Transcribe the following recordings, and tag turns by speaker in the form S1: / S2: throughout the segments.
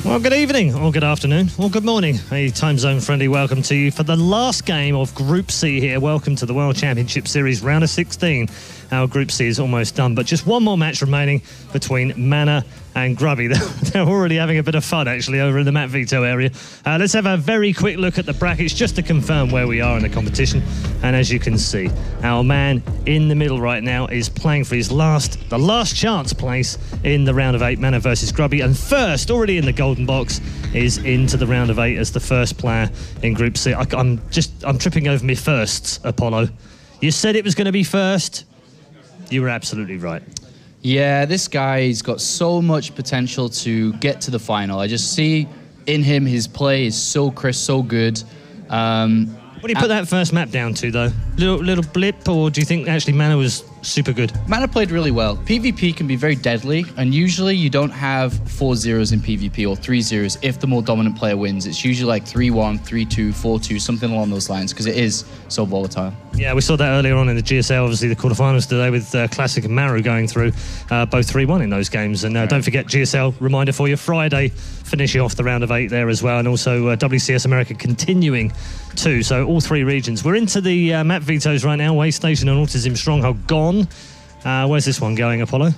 S1: Well, good evening, or good afternoon, or good morning. A time zone friendly welcome to you for the last game of Group C here. Welcome to the World Championship Series round of 16. Our Group C is almost done, but just one more match remaining between MaNa and Grubby. They're already having a bit of fun, actually, over in the Matt Vito area. Let's have a very quick look at the brackets just to confirm where we are in the competition. And as you can see, our man in the middle right now is playing for his the last chance place in the round of 8, MaNa versus Grubby. And first, already in the golden box, is into the round of 8 as the first player in Group C. I'm tripping over my firsts, Apollo. You said it was going to be first. You were absolutely right.
S2: Yeah, this guy's got so much potential to get to the final. I just see in him his play is so crisp, so good.
S1: What do you put that first map down to, though? Little blip, or do you think actually MaNa was super good?
S2: MaNa played really well. PvP can be very deadly, and usually you don't have 4 zeros in PvP or 3 zeros if the more dominant player wins. It's usually like 3-1, 3-2, 4-2, something along those lines, because it is so volatile.
S1: Yeah, we saw that earlier on in the GSL, obviously the quarterfinals today with Classic and Maru going through both 3-1 in those games. And don't forget, GSL, reminder for you, Friday, finishing off the round of 8 there as well, and also WCS America continuing too. So all 3 regions. We're into the map vetoes right now. Way Station and Autism Stronghold gone. Where's this one going, Apollo?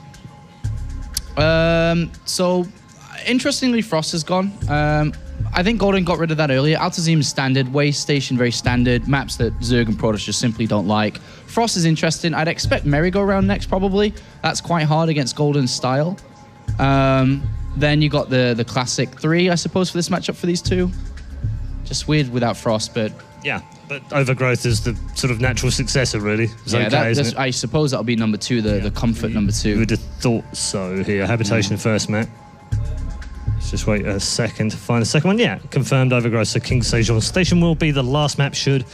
S2: So, interestingly, Frost is gone. I think Golden got rid of that earlier. Altazim is standard. Way Station, very standard. Maps that Zerg and Protoss just simply don't like. Frost is interesting. I'd expect Merry-Go-Round next, probably. That's quite hard against Golden's style. Then you got the Classic 3, I suppose, for this matchup for these two. Just weird without Frost, but...
S1: Yeah, but Overgrowth is the sort of natural successor, really. It's okay,
S2: I suppose that'll be number 2, the comfort number 2.
S1: You would have thought so here. Habitation first, Matt. Let's just wait a second to find the second one. Yeah, confirmed Overgrowth. So King Sejon Station will be the last map should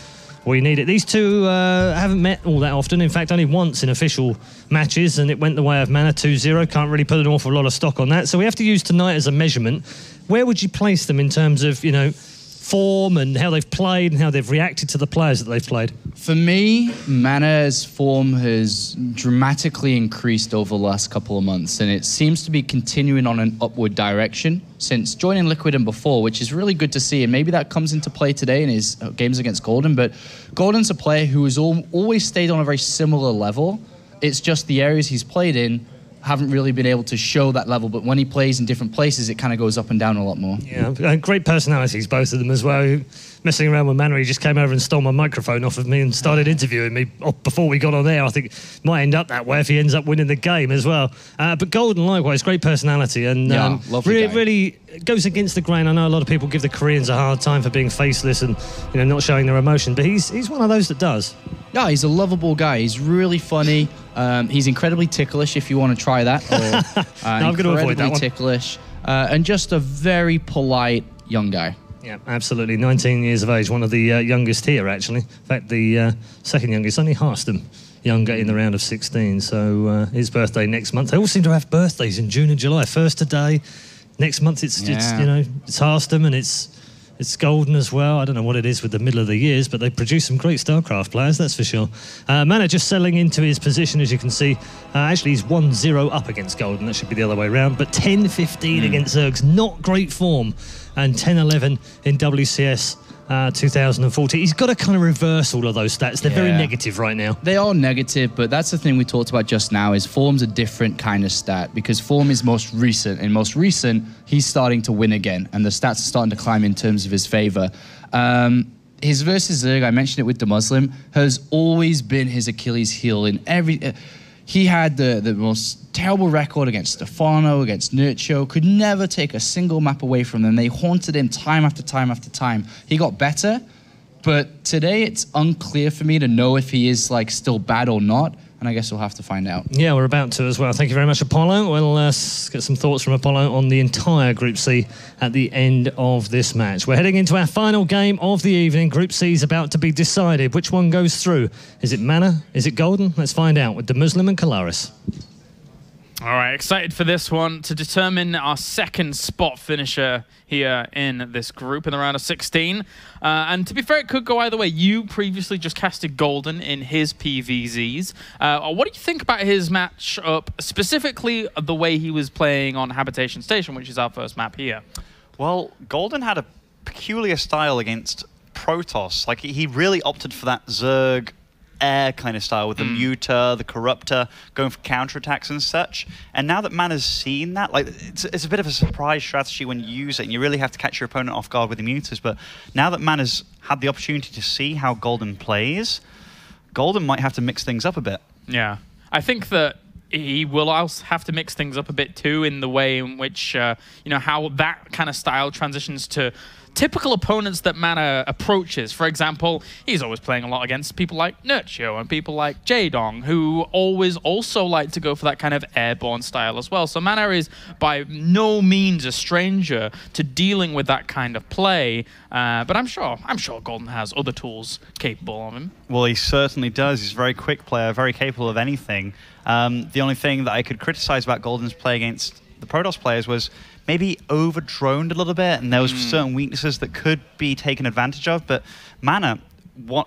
S1: we need it. These two haven't met all that often. In fact, only once in official matches, and it went the way of MaNa 2-0. Can't really put an awful lot of stock on that. So we have to use tonight as a measurement. Where would you place them in terms of, you know, form and how they've played and how they've reacted to the players that they've played?
S2: For me, MaNa's form has dramatically increased over the last couple of months, and it seems to be continuing on an upward direction since joining Liquid and before, which is really good to see, and maybe that comes into play today in his games against Golden. But Golden's a player who has always stayed on a very similar level. It's just the areas he's played in haven't really been able to show that level, but when he plays in different places, it kind of goes up and down a lot more.
S1: Yeah, great personalities, both of them as well. Messing around with MaNa, he just came over and stole my microphone off of me and started interviewing me before we got on there. I think it might end up that way if he ends up winning the game as well. But Golden, likewise, great personality, and really goes against the grain. I know a lot of people give the Koreans a hard time for being faceless and, you know, not showing their emotion, but he's one of those that does.
S2: Yeah, he's a lovable guy. He's really funny. He's incredibly ticklish if you want to try that. Or,
S1: I'm going to avoid that one.
S2: Ticklish, and just a very polite young guy.
S1: Yeah, absolutely. 19 years of age, one of the youngest here, actually. In fact, the second youngest, only Harston younger in the round of 16. So his birthday next month. They all seem to have birthdays in June and July. First today, next month it's you know, it's Harston and it's Golden as well. I don't know what it is with the middle of the years, but they produce some great StarCraft players, that's for sure. MaNa just settling into his position, as you can see. Actually, he's 1-0 up against Golden. That should be the other way around. But 10-15 against Zergs, not great form. And 10-11 in WCS 2040. He's got to kind of reverse all of those stats. They're very negative right now.
S2: They are negative, but that's the thing we talked about just now, is form's a different kind of stat, because form is most recent. And most recent, he's starting to win again, and the stats are starting to climb in terms of his favor. His versus Zerg, I mentioned it with the Muslim, has always been his Achilles heel in every... He had the most terrible record against Stefano, against Nurcho, could never take a single map away from them. They haunted him time after time after time. He got better, but today it's unclear for me to know if he is like still bad or not, and I guess we'll have to find out.
S1: Yeah, we're about to as well. Thank you very much, Apollo. We'll get some thoughts from Apollo on the entire Group C at the end of this match. We're heading into our final game of the evening. Group C is about to be decided. Which one goes through? Is it MaNa? Is it Golden? Let's find out with the Muslim and Kalaris.
S3: All right, excited for this one to determine our second spot finisher here in this group in the round of 16. And to be fair, it could go either way. You previously just casted Golden in his PVZs. What do you think about his matchup, specifically the way he was playing on Habitation Station, which is our first map here?
S4: Well, Golden had a peculiar style against Protoss. Like, he really opted for that Zerg air kind of style with the Muta, the Corruptor, going for counterattacks and such. And now that MaNa's seen that, like, it's a bit of a surprise strategy when you use it, and you really have to catch your opponent off guard with the Mutas. But now that MaNa's had the opportunity to see how Golden plays, Golden might have to mix things up a bit.
S3: Yeah. I think that he will also have to mix things up a bit too, in the way in which, you know, how that kind of style transitions to typical opponents that MaNa approaches. For example, he's always playing a lot against people like Nurtio and people like Jaedong, who always also like to go for that kind of airborne style as well. So MaNa is by no means a stranger to dealing with that kind of play. But I'm sure Golden has other tools capable of him.
S4: Well, he certainly does. He's a very quick player, very capable of anything. The only thing that I could criticize about Golden's play against the Protoss players was maybe over-droned a little bit, and there was certain weaknesses that could be taken advantage of. But MaNa,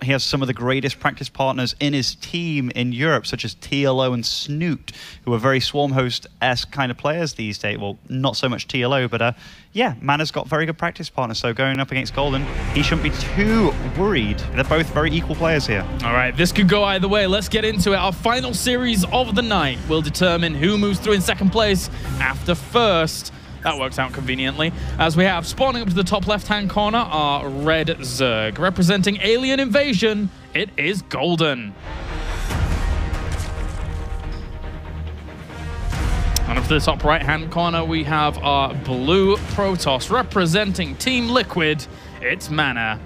S4: he has some of the greatest practice partners in his team in Europe, such as TLO and Snoot, who are very Swarm Host-esque kind of players these days. Well, not so much TLO, but yeah, MaNa's got very good practice partners, so going up against Golden, he shouldn't be too worried. They're both very equal players here.
S3: All right, this could go either way. Let's get into it. Our final series of the night will determine who moves through in second place after first. That works out conveniently, as we have spawning up to the top left-hand corner are Red Zerg. Representing Alien Invasion, it is Golden. And up to the top right-hand corner, we have our Blue Protoss. Representing Team Liquid, it's MaNa.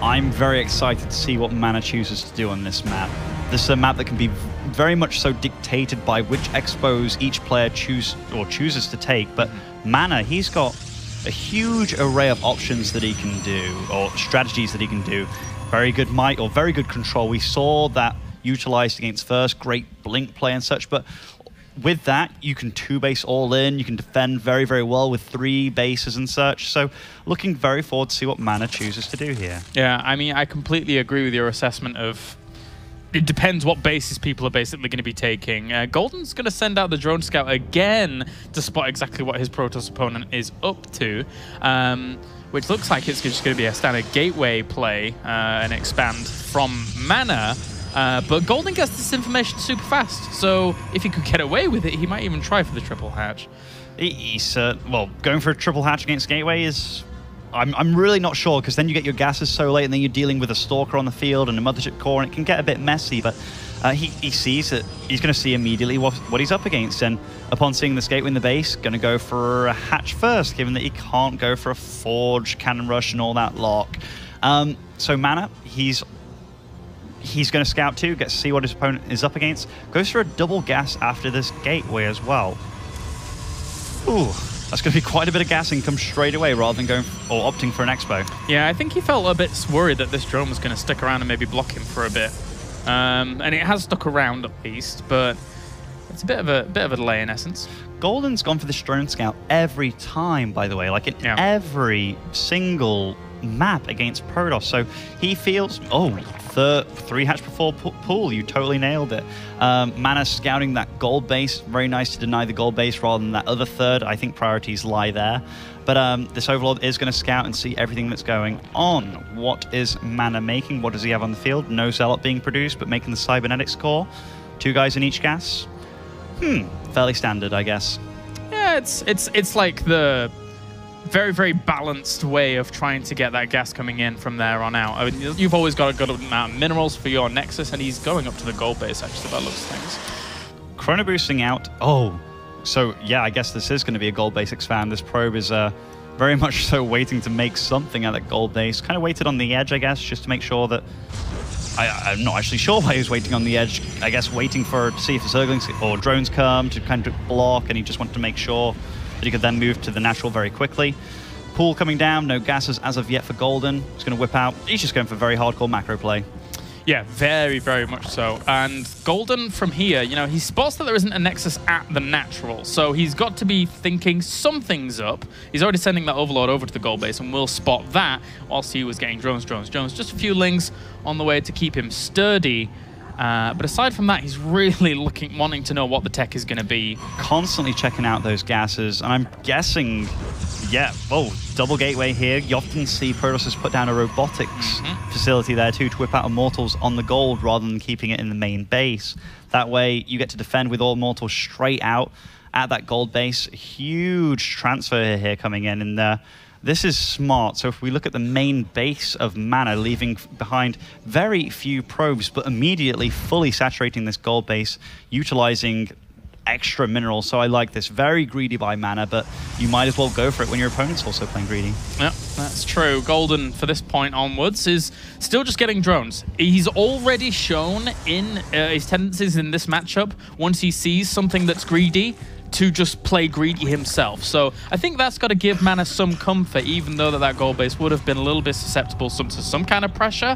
S4: I'm very excited to see what MaNa chooses to do on this map. This is a map that can be very much so dictated by which expos each player chooses to take. But MaNa, he's got a huge array of options that he can do, or strategies that he can do. Very good might, or very good control. We saw that utilized against First, great blink play and such. But with that, you can 2-base all in. You can defend very, very well with 3 bases and such. So looking very forward to see what MaNa chooses to do here.
S3: Yeah, I mean, I completely agree with your assessment of it depends what bases people are basically going to be taking. Golden's going to send out the Drone Scout again to spot exactly what his Protoss opponent is up to, which looks like it's just going to be a standard gateway play and expand from MaNa. But Golden gets this information super fast, so if he could get away with it, he might even try for the triple hatch.
S4: Well, going for a triple hatch against gateway is... I'm really not sure, because then you get your gases so late, and then you're dealing with a Stalker on the field and a Mothership Core, and it can get a bit messy. But he sees it. He's going to see immediately what he's up against, and upon seeing this gateway in the base, going to go for a hatch first, given that he can't go for a Forge, Cannon Rush, and all that lock. So MaNa, he's going to scout too, get to see what his opponent is up against. Goes for a double gas after this gateway as well. Ooh. That's going to be quite a bit of gas income straight away, rather than going or opting for an expo. Yeah,
S3: I think he felt a bit worried that this drone was going to stick around and maybe block him for a bit. And it has stuck around at least, but it's a bit of a delay in essence.
S4: Golden's gone for this drone scout every time, by the way, like in every single map against Protoss. So he feels, the 3 hatch before pool, you totally nailed it. MaNa scouting that gold base, very nice to deny the gold base rather than that other third. I think priorities lie there. But this Overlord is going to scout and see everything that's going on. What is MaNa making? What does he have on the field? No Zealot being produced, but making the Cybernetics core. 2 guys in each gas. Fairly standard, I guess.
S3: Yeah, it's like the very, very balanced way of trying to get that gas coming in from there on out. I mean, you've always got a good amount of minerals for your Nexus, and he's going up to the gold base, actually, by looks of things.
S4: Chrono boosting out. So yeah, I guess this is going to be a gold base expand. This probe is very much so waiting to make something at that gold base. Kind of waited on the edge, I guess, just to make sure that... I'm not actually sure why he was waiting on the edge. I guess waiting to see if the Zerglings or drones come to kind of block, and he just wanted to make sure that he could then move to the natural very quickly. Pool coming down, no gases as of yet for Golden. He's going to whip out. He's just going for very hardcore macro play.
S3: Yeah, very, very much so. And Golden from here, you know, he spots that there isn't a Nexus at the natural, so he's got to be thinking something's up. He's already sending that Overlord over to the gold base, and we'll spot that whilst he was getting drones. Just a few lings on the way to keep him sturdy. But aside from that, he's really wanting to know what the tech is going to be.
S4: Constantly checking out those gases, and I'm guessing Yeah, oh, double gateway here. You often see Protoss put down a robotics facility there too to whip out Immortals on the gold rather than keeping it in the main base. That way you get to defend with all Immortals straight out at that gold base. Huge transfer here coming in, and this is smart. So if we look at the main base of MaNa, leaving behind very few probes, but immediately fully saturating this gold base, utilizing extra minerals. So I like this. Very greedy by MaNa, but you might as well go for it when your opponent's also playing greedy.
S3: Yeah, that's true. Golden, for this point onwards, is still just getting drones. He's already shown in his tendencies in this matchup, once he sees something that's greedy, to just play greedy himself. So I think that's got to give MaNa some comfort, even though that gold base would have been a little bit susceptible to some kind of pressure.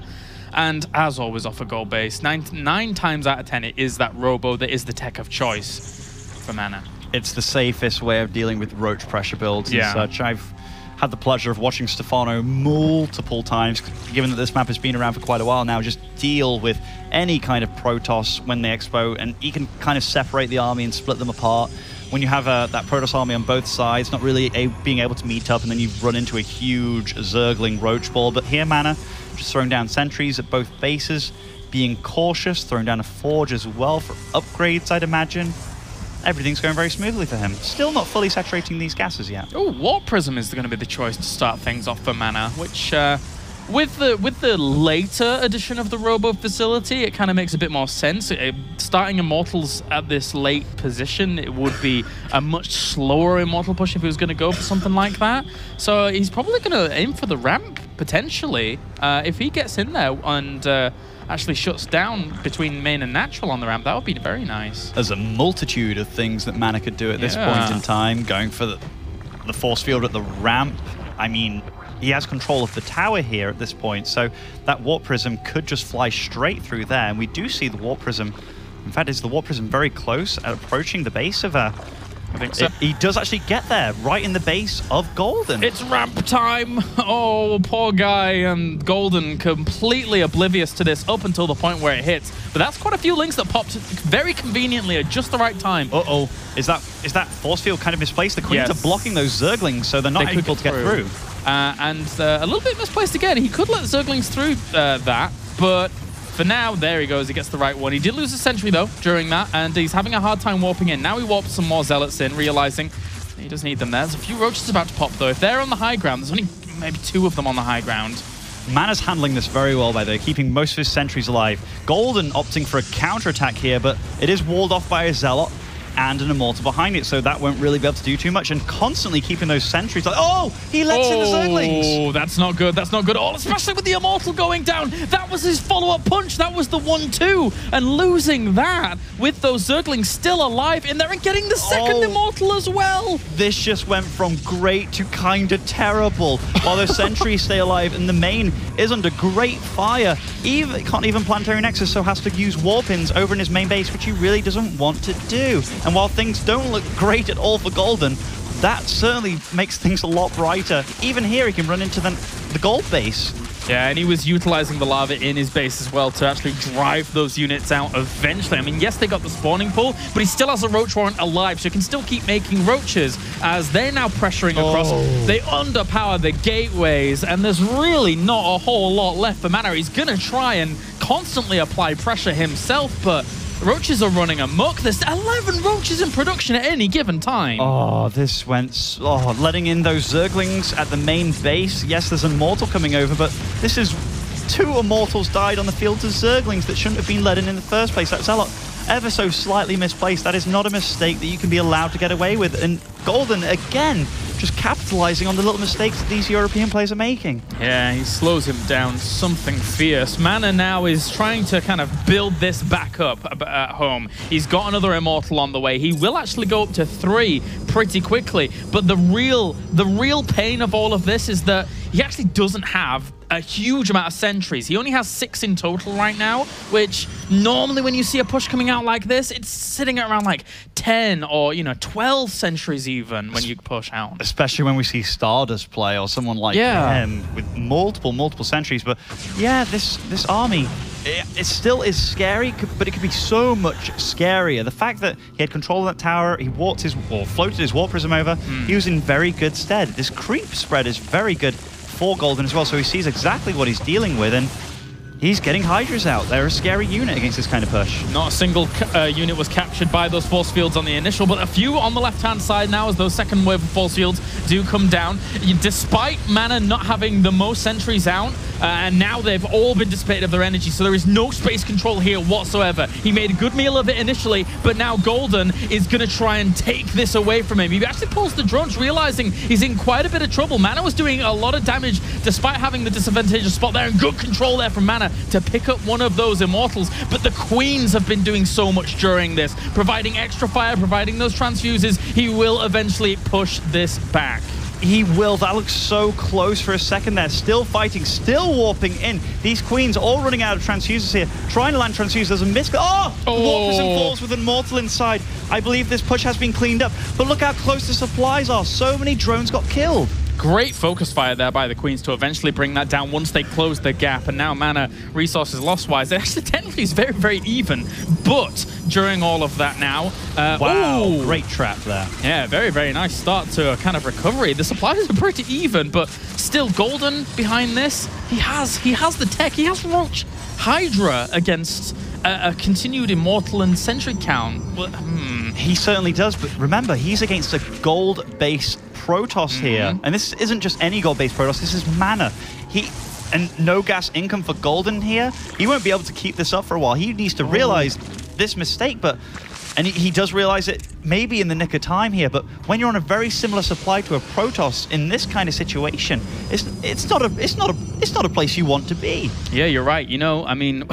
S3: And as always off a gold base, nine times out of 10, it is that Robo that is the tech of choice for MaNa.
S4: It's the safest way of dealing with roach pressure builds and such. I've had the pleasure of watching Stefano multiple times, given that this map has been around for quite a while now, just deal with any kind of Protoss when they expo, and he can kind of separate the army and split them apart. When you have that Protoss army on both sides, not really being able to meet up, and then you run into a huge Zergling roach ball. But here MaNa just throwing down sentries at both bases, being cautious, throwing down a forge as well for upgrades, I'd imagine. Everything's going very smoothly for him. Still not fully saturating these gases yet.
S3: Oh, Warp Prism is going to be the choice to start things off for MaNa, which with the later addition of the Robo facility, it kind of makes a bit more sense. Starting Immortals at this late position, it would be a much slower Immortal push if he was going to go for something like that. So he's probably going to aim for the ramp, potentially. If he gets in there and actually shuts down between main and natural on the ramp, that would be very nice.
S4: There's a multitude of things that MaNa could do at this point in time. Going for the force field at the ramp. I mean, he has control of the tower here at this point, so that Warp Prism could just fly straight through there. And we do see the Warp Prism. In fact, is the Warp Prism very close at approaching the base of
S3: I think so.
S4: He does actually get there, right in the base of Golden.
S3: It's ramp time! Oh, poor guy. And Golden completely oblivious to this up until the point where it hits. But that's quite a few links that popped very conveniently at just the right time.
S4: Uh-oh. Is that force field kind of misplaced? The Queens are blocking those Zerglings, so they're not able to get through.
S3: And a little bit misplaced again. He could let Zerglings through that, but for now, there he goes. He gets the right one. He did lose a sentry, though, during that, and he's having a hard time warping in. Now he warps some more Zealots in, realizing he does need them there. There's a few Roaches about to pop, though. If they're on the high ground, there's only maybe 2 of them on the high ground.
S4: MaNa's handling this very well, by the way, keeping most of his sentries alive. Golden opting for a counterattack here, but it is walled off by a Zealot and an Immortal behind it, so that won't really be able to do too much. And constantly keeping those sentries like, oh, he lets in the Zerglings.
S3: Oh, that's not good. That's not good at all, especially with the Immortal going down. That was his follow-up punch. That was the 1-2. And losing that with those Zerglings still alive in there and getting the second Immortal as well.
S4: This just went from great to kind of terrible. While those sentries stay alive and the main is under great fire. Can't even Planetary Nexus, so has to use Warpins over in his main base, which he really doesn't want to do. And while things don't look great at all for Golden, that certainly makes things a lot brighter. Even here, he can run into the gold base.
S3: Yeah, and he was utilizing the lava in his base as well to actually drive those units out eventually. I mean, yes, they got the spawning pool, but he still has a Roach Warrant alive, so he can still keep making Roaches as they're now pressuring across. They underpower the gateways, and there's really not a whole lot left for MaNa. He's going to try and constantly apply pressure himself, but Roaches are running amok. There's 11 Roaches in production at any given time.
S4: Oh, this went... Oh, letting in those Zerglings at the main base. Yes, there's an Immortal coming over, but this is 2 Immortals died on the field to Zerglings that shouldn't have been let in the first place. That's a lot ever so slightly misplaced. That is not a mistake that you can be allowed to get away with. And Golden, again, just capitalizing on the little mistakes that these European players are making.
S3: Yeah, he slows him down something fierce. MaNa now is trying to kind of build this back up at home. He's got another Immortal on the way. He will actually go up to 3 pretty quickly. But the real pain of all of this is that he actually doesn't have a huge amount of sentries. He only has 6 in total right now, which normally when you see a push coming out like this, it's sitting at around like 10 or 12 sentries even when you push out.
S4: Especially when we see Stardust play or someone like him with multiple sentries. But yeah, this army it still is scary, but it could be so much scarier. The fact that he had control of that tower, he floated his warp prism over, he was in very good stead. This creep spread is very good for Golden as well, so he sees exactly what he's dealing with, and he's getting Hydras out. They're a scary unit against this kind of push.
S3: Not a single unit was captured by those force fields on the initial, but a few on the left-hand side now as those second wave of force fields do come down. Despite MaNa not having the most sentries out, and now they've all been dissipated of their energy, so there is no space control here whatsoever. He made a good meal of it initially, but now Golden is going to try and take this away from him. He actually pulls the drones, realizing he's in quite a bit of trouble. MaNa was doing a lot of damage despite having the disadvantageous spot there, and good control there from MaNa to pick up one of those Immortals. But the Queens have been doing so much during this, providing extra fire, providing those transfuses. He will eventually push this back.
S4: He will. That looks so close for a second there. Still fighting, still warping in. These Queens all running out of transfusers here. Trying to land transfusers. There's a miss. Oh! Warp Prism falls with an Immortal inside. I believe this push has been cleaned up. But look how close the supplies are. So many drones got killed.
S3: Great focus fire there by the Queens to eventually bring that down once they closed the gap. And now MaNa, resources loss-wise, it actually technically is very, very even. But during all of that now...
S4: wow, great trap there.
S3: Yeah, very, very nice start to a kind of recovery. The supplies are pretty even, but still Golden behind this. He has the tech. He has Roach Hydra against a continued Immortal and Sentry count. Well,
S4: He certainly does, but remember, he's against a gold-based Protoss here. And this isn't just any gold-based Protoss, this is MaNa. And no gas income for Golden here. He won't be able to keep this up for a while. He needs to realize this mistake, and he does realize it maybe in the nick of time here, but when you're on a very similar supply to a Protoss in this kind of situation, it's not a place you want to be.
S3: Yeah, you're right. You know, I mean,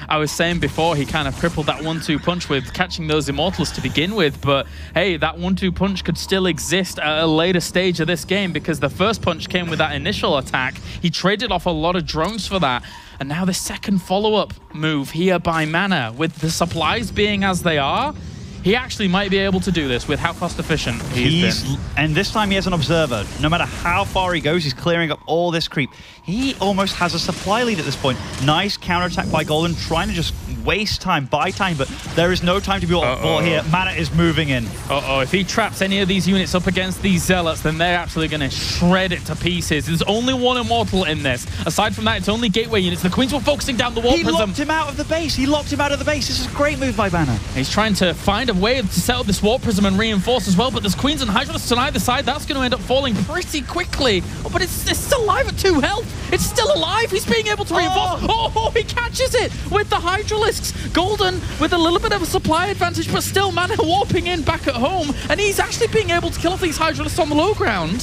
S3: I was saying before he kind of crippled that 1-2 punch with catching those Immortals to begin with, but hey, that 1-2 punch could still exist at a later stage of this game because the first punch came with that initial attack. He traded off a lot of drones for that. And now the second follow-up move here by MaNa, with the supplies being as they are, he actually might be able to do this with how cost efficient he's been.
S4: And this time he has an observer. No matter how far he goes, he's clearing up all this creep. He almost has a supply lead at this point. Nice counterattack by Golden, trying to just waste time, buy time, but there is no time to be bought here. MaNa is moving in.
S3: If he traps any of these units up against these Zealots, then they're actually going to shred it to pieces. There's only one Immortal in this. Aside from that, it's only gateway units. The Queens were focusing down the Warp Prism.
S4: He locked him out of the base. He locked him out of the base. This is a great move by MaNa.
S3: He's trying to find a way to set up this Warp Prism and reinforce as well, but there's Queens and Hydralisks on either side. That's going to end up falling pretty quickly. Oh, but it's still alive at 2 health. It's still alive. He's being able to reinforce. Oh, he catches it with the Hydralisks. Golden with a little bit of a supply advantage, but still MaNa warping in back at home, and he's actually being able to kill off these Hydralisks on the low ground.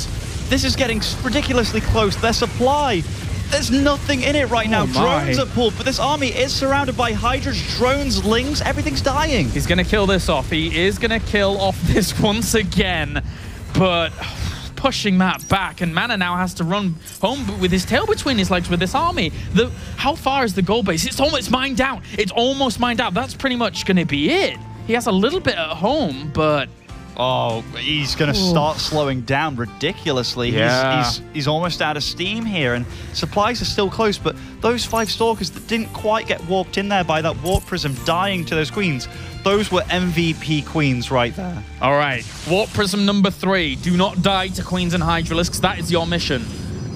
S4: This is getting ridiculously close. Their supply, there's nothing in it right now. Drones are pulled, but this army is surrounded by Hydras, drones, lings, everything's dying.
S3: He's going to kill this off. He is going to kill off this once again, but pushing that back, and MaNa now has to run home with his tail between his legs with this army. How far is the goal base? It's almost mined out. It's almost mined out. That's pretty much going to be it. He has a little bit at home, but...
S4: Oh, he's going to start slowing down ridiculously.
S3: Yeah.
S4: He's almost out of steam here, and supplies are still close, but those 5 Stalkers that didn't quite get warped in there by that Warp Prism dying to those Queens, those were MVP Queens right there.
S3: All right, Warp Prism number 3. Do not die to Queens and Hydralisks. That is your mission.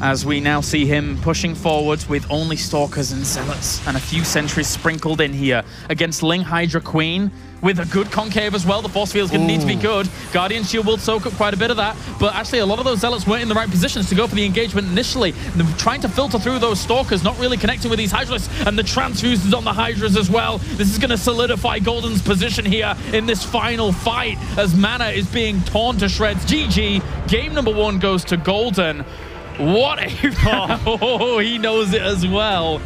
S3: As we now see him pushing forward with only Stalkers and Zealots and a few sentries sprinkled in here against Ling Hydra Queen with a good concave as well. The force field's going to need to be good. Guardian Shield will soak up quite a bit of that, but actually a lot of those Zealots weren't in the right positions to go for the engagement initially. They're trying to filter through those Stalkers, not really connecting with these Hydralisks, and the transfuses on the Hydras as well. This is going to solidify Golden's position here in this final fight as MaNa is being torn to shreds. GG. Game number 1 goes to Golden. What a... Oh, he knows it as well.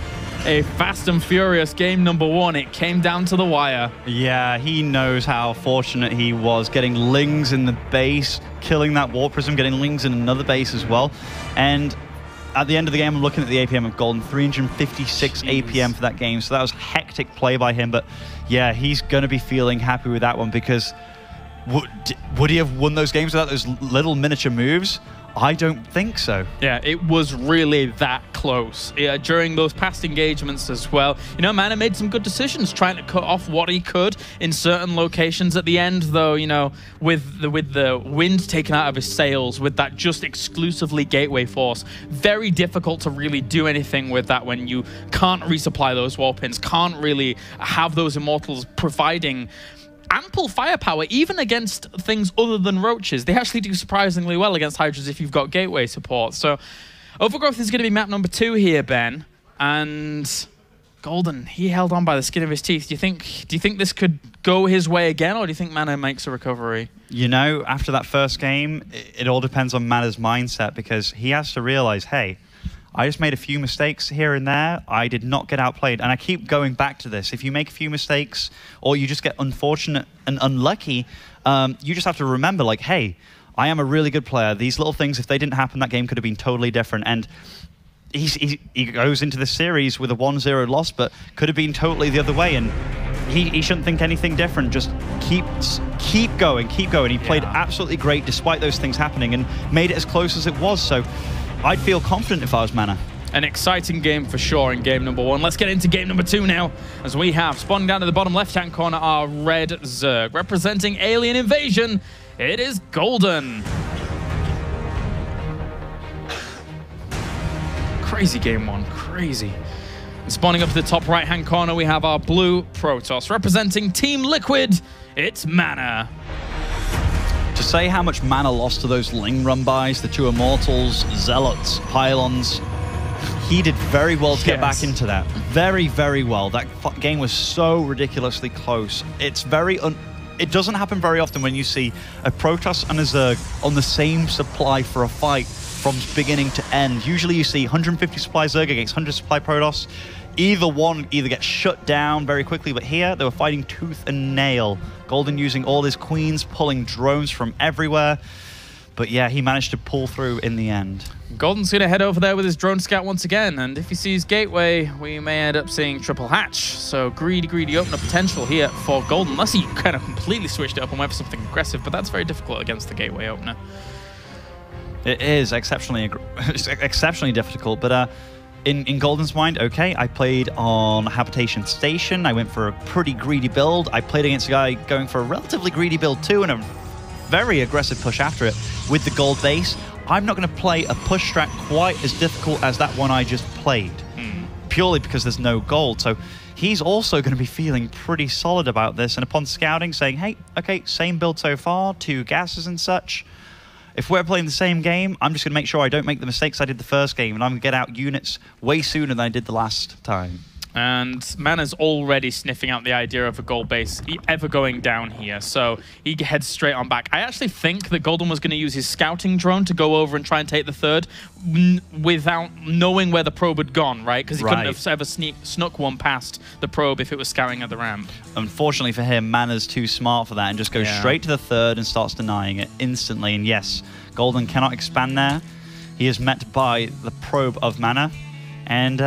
S3: A fast and furious game number 1. It came down to the wire.
S4: Yeah, he knows how fortunate he was getting lings in the base, killing that Warp Prism, getting lings in another base as well. And at the end of the game, I'm looking at the APM of Golden, 356 APM for that game. So that was hectic play by him. But yeah, he's going to be feeling happy with that one because would he have won those games without those little miniature moves? I don't think so.
S3: Yeah, it was really that close. Yeah, during those past engagements as well. You know, MaNa made some good decisions trying to cut off what he could in certain locations. At the end, though, you know, with the wind taken out of his sails, with that just exclusively gateway force, very difficult to really do anything with that when you can't resupply those wall pins, can't really have those immortals providing ample firepower, even against things other than roaches. They actually do surprisingly well against Hydras if you've got gateway support. So Overgrowth is going to be map number 2 here, Ben. And Golden, he held on by the skin of his teeth. Do you think this could go his way again, or do you think MaNa makes a recovery?
S4: You know, after that first game, it all depends on MaNa's mindset, because he has to realize, hey, I just made a few mistakes here and there. I did not get outplayed. And I keep going back to this. If you make a few mistakes or you just get unfortunate and unlucky, you just have to remember, like, hey, I am a really good player. These little things, if they didn't happen, that game could have been totally different. And he goes into the series with a 1-0 loss, but could have been totally the other way. And he shouldn't think anything different. Just keep going, keep going. He played absolutely great despite those things happening and made it as close as it was. So I'd feel confident if I was MaNa.
S3: An exciting game for sure in game number 1. Let's get into game number 2 now, as we have spawning down to the bottom left-hand corner our red Zerg. Representing Alien Invasion, it is Golden. Crazy game 1, crazy. And spawning up to the top right-hand corner, we have our blue Protoss. Representing Team Liquid, it's MaNa.
S4: To say how much MaNa lost to those Ling run-bys, the 2 Immortals, Zealots, Pylons, he did very well to get back into that. Very, very well. That game was so ridiculously close. It's it doesn't happen very often when you see a Protoss and a Zerg on the same supply for a fight from beginning to end. Usually you see 150 supply Zerg against 100 supply Protoss. Either one gets shut down very quickly, but here they were fighting tooth and nail. Golden using all his queens, pulling drones from everywhere. But yeah, he managed to pull through in the end.
S3: Golden's going to head over there with his drone scout once again, and if he sees gateway, we may end up seeing triple hatch. So greedy opener potential here for Golden, unless he kind of completely switched it up and went for something aggressive, but that's very difficult against the gateway opener.
S4: It is exceptionally difficult, but in Golden's mind, okay, I played on Habitation Station. I went for a pretty greedy build. I played against a guy going for a relatively greedy build too, and a very aggressive push after it with the gold base. I'm not going to play a push strat quite as difficult as that one I just played, purely because there's no gold. So he's also going to be feeling pretty solid about this, and upon scouting, saying, hey, okay, same build so far, 2 gases and such. If we're playing the same game, I'm just going to make sure I don't make the mistakes I did the first game, and I'm going to get out units way sooner than I did the last time.
S3: And MaNa's already sniffing out the idea of a gold base ever going down here, so he heads straight on back. I actually think that Golden was going to use his scouting drone to go over and try and take the third without knowing where the probe had gone, right? Because he couldn't have ever snuck one past the probe if it was scouting at the ramp. Unfortunately
S4: for him, MaNa's too smart for that and just goes straight to the third and starts denying it instantly. And yes, Golden cannot expand there. He is met by the probe of MaNa. And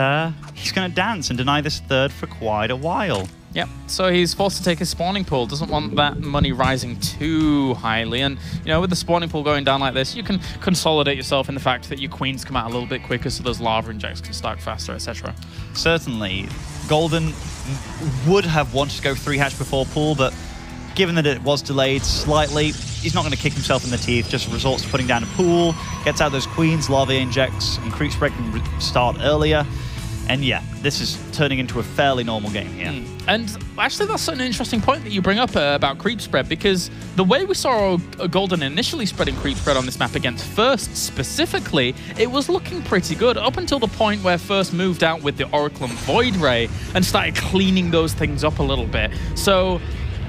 S4: he's going to dance and deny this third for quite a while.
S3: Yep, so he's forced to take his spawning pool. Doesn't want that money rising too highly. And, you know, with the spawning pool going down like this, you can consolidate yourself in the fact that your queens come out a little bit quicker so those lava injects can stack faster, etc.
S4: Certainly. Golden would have wanted to go 3-hatch before pool, but given that it was delayed slightly, he's not going to kick himself in the teeth, just resorts to putting down a pool, gets out those queens, lava injects, and creep spread can start earlier. And yeah, this is turning into a fairly normal game here.
S3: And actually, that's an interesting point that you bring up about creep spread, because the way we saw Golden initially spreading creep spread on this map against First specifically, it was looking pretty good up until the point where First moved out with the Oracle and Void Ray and started cleaning those things up a little bit. So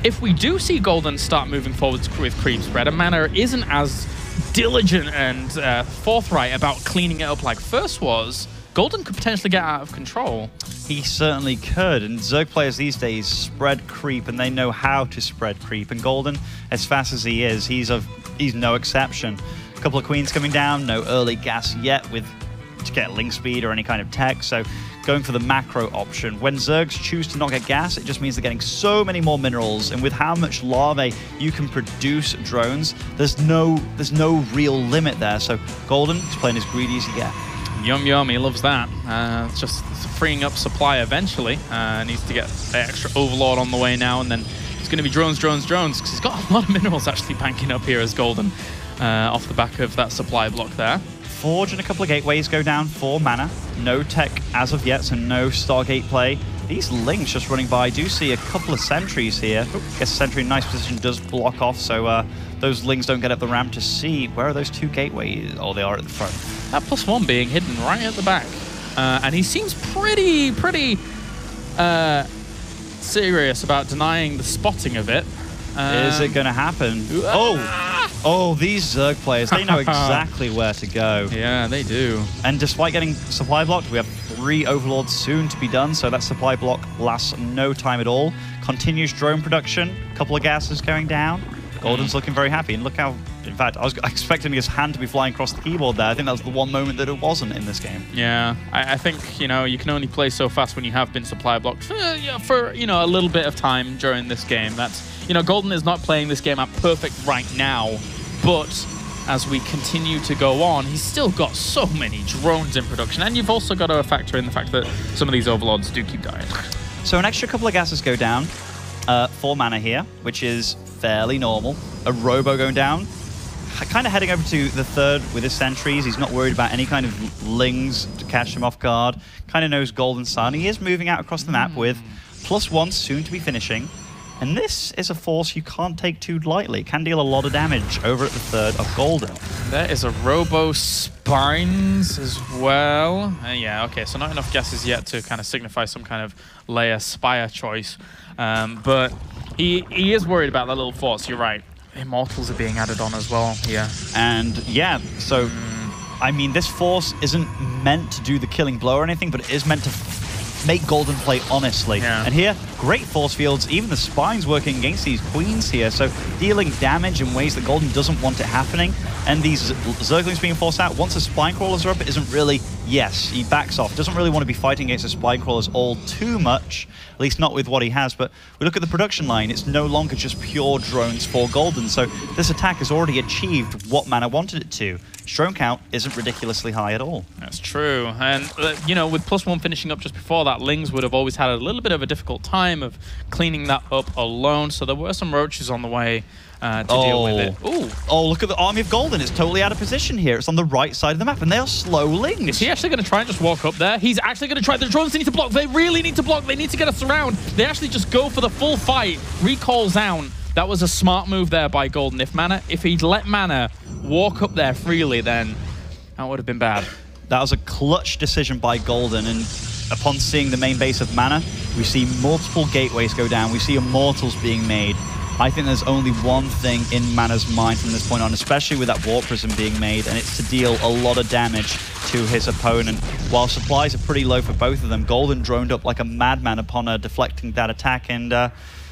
S3: if we do see Golden start moving forwards with creep spread, and MaNa isn't as diligent and forthright about cleaning it up like First was, Golden could potentially get out of control.
S4: He certainly could, and Zerg players these days spread creep, and they know how to spread creep. And Golden, as fast as he is, he's no exception. A couple of queens coming down, no early gas yet to get link speed or any kind of tech, so going for the macro option. When Zergs choose to not get gas, it just means they're getting so many more minerals, and with how much larvae you can produce drones, there's no real limit there. So Golden is playing as greedy as you get.
S3: Yum yum, he loves that. It's just freeing up supply eventually. Needs to get the extra Overlord on the way now, and then it's going to be drones, because he's got a lot of minerals actually banking up here as Golden off the back of that supply block there.
S4: Forge and a couple of gateways go down for MaNa. No tech as of yet, so no Stargate play. These links just running by. Do see a couple of sentries here. Guess a sentry in nice position does block off, so those links don't get up the ramp to see. Where are those two gateways? Oh, they are at the front.
S3: That +1 being hidden right at the back. And he seems pretty serious about denying the spotting of it.
S4: Is it going to happen? Oh, these Zerg players, they know exactly where to go.
S3: Yeah, they do.
S4: And despite getting supply blocked, we have 3 Overlords soon to be done, so that supply block lasts no time at all. Continues drone production, a couple of gases going down. Golden's looking very happy, and look how, in fact, I was expecting his hand to be flying across the keyboard there. I think that was the one moment that it wasn't in this game.
S3: Yeah, I think, you know, you can only play so fast when you have been supply blocked for you know, a little bit of time during this game. That's, you know, Golden is not playing this game at perfect right now, but as we continue to go on, he's still got so many drones in production, and you've also got to factor in the fact that some of these Overlords do keep dying.
S4: So an extra couple of gases go down for MaNa here, which is fairly normal. A Robo going down, kind of heading over to the third with his sentries. He's not worried about any kind of lings to catch him off guard. Kind of knows Golden's side. He is moving out across the map with +1 soon to be finishing. And this is a force you can't take too lightly. It can deal a lot of damage over at the third of Golden.
S3: There is a Robo Spines as well. Yeah, okay, so not enough gases yet to kind of signify some kind of layer Spire choice. But he is worried about that little force, you're right. Immortals are being added on as well here.
S4: And yeah, so, I mean, this force isn't meant to do the killing blow or anything, but it is meant to make Golden play honestly.
S3: Yeah.
S4: And here, great force fields, even the spines working against these queens here, so dealing damage in ways that Golden doesn't want it happening. And these Zerglings being forced out, once the spine crawlers are up, it isn't really, yes, he backs off. Doesn't really want to be fighting against the spine crawlers all too much, at least not with what he has. But we look at the production line, it's no longer just pure drones for Golden, so this attack has already achieved what MaNa wanted it to. Drone count isn't ridiculously high at all.
S3: That's true. And, you know, with +1 finishing up just before that, Lings would have always had a little bit of a difficult time of cleaning that up alone. So there were some roaches on the way to deal with it. Ooh.
S4: Oh, look at the army of Golden. It's totally out of position here. It's on the right side of the map, and they are slow Lings.
S3: Is he actually going to try and just walk up there? He's actually going to try. The drones need to block. They really need to block. They need to get us around. They actually just go for the full fight. Recalls down. That was a smart move there by Golden. If he'd let MaNa walk up there freely, then that would have been bad.
S4: That was a clutch decision by Golden, and upon seeing the main base of MaNa, we see multiple gateways go down. We see Immortals being made. I think there's only one thing in MaNa's mind from this point on, especially with that Warp Prism being made, and it's to deal a lot of damage to his opponent. While supplies are pretty low for both of them, Golden droned up like a madman upon deflecting that attack, and